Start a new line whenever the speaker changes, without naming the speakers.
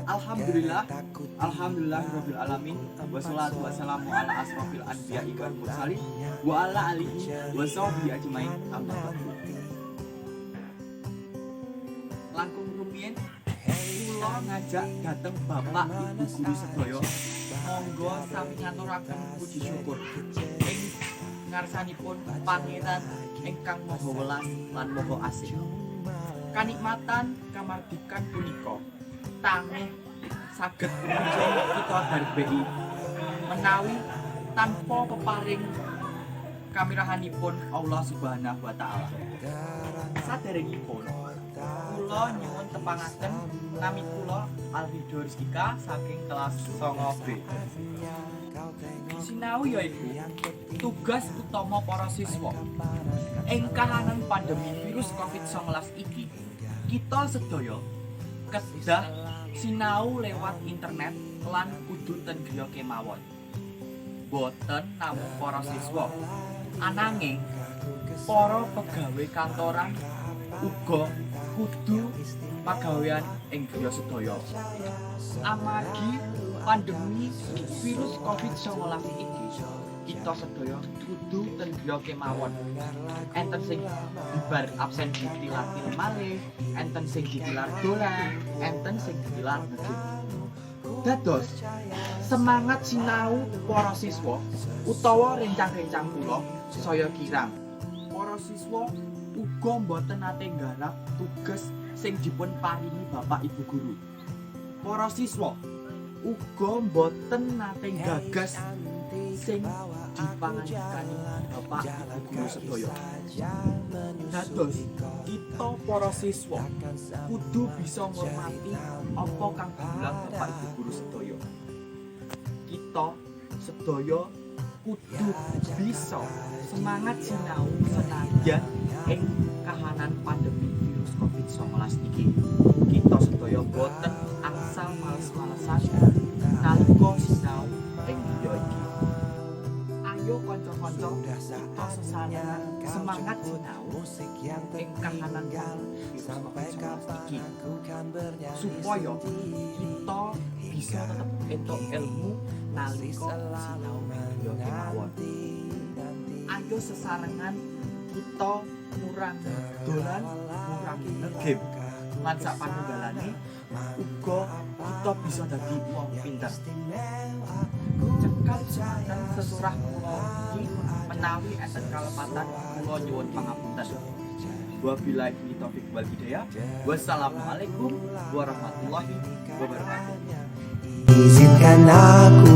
Alhamdulillah, Alhamdulillahirabbil alamin. Wassalatu wassalamu ala asrofil anbiya'i wal mursalin wa ala alihi wa sahbihi ajmain. Amma ba'du. Langkung rumiyin kula ngajak dateng Bapak Ibu guru sedaya. Monggo sami ngaturaken puji syukur ing ngarsanipun Pangeran ingkang Maha Welas lan Maha Asih. Kanikmatan kamardikan punika tangih saged puji kita harbai menawi tanpa peparing kamirahanipun Allah Subhanahu wa taala. Saderengipun kula nyuwun tepangaken nami kula Alfido Rizkika saking kelas 9B. Sinau yaiku tugas utama para siswa. Ing kahanan pandemi virus COVID-19 iki, kita sedaya kedah sinau lewat internet lan kudu ten griya kemawon. Boten namung para siswa, ananging para pegawai kantoran uga kudu pagawean ing griya sedaya. Amargi pandemi virus COVID-19 iki, kita sedaya kudu ten griya kemawon. Enten sing bibar absen ditilar-tilar malih, enten sing ditilar dolan, enten sing ditilar ngegame. Dados semangat sinau para siswa utawa rencang-rencang kula saya kirang para siswa uga mboten nate nggarap tugas sing dipun paringi Bapak Ibu guru. Para siswa uga mboten nate gagas sing dipangandikani Bapak Ibu guru sedaya. Dados kita para siswa kudu bisa ngormati apa kang bilang Bapak Ibu guru sedaya. Kita sedaya kudu bisa semangat sinau senajan ing kahanan pandemi virus COVID-19 iki. Kita sedaya boten angsal males-malesan nalika sinau ing griya iki. Ayo kanca-kanca kita sesarengan semangat sinau ing kahanan virus COVID-19 iki supaya kita bisa tetap entuk ilmu nalika sinau ing kemawon. Ayo sesarengan kita kurang dolan, kurang ngegame lan sak panunggalane uga kita bisa dadi wong pinter. Cekap semanten sesurah kula iki menawi enten kalepatan kula nyuwun pangapunten. Wabillahi taufiq wal hidayah. Wassalamualaikum warahmatullahi wabarakatuh.
Izinkan aku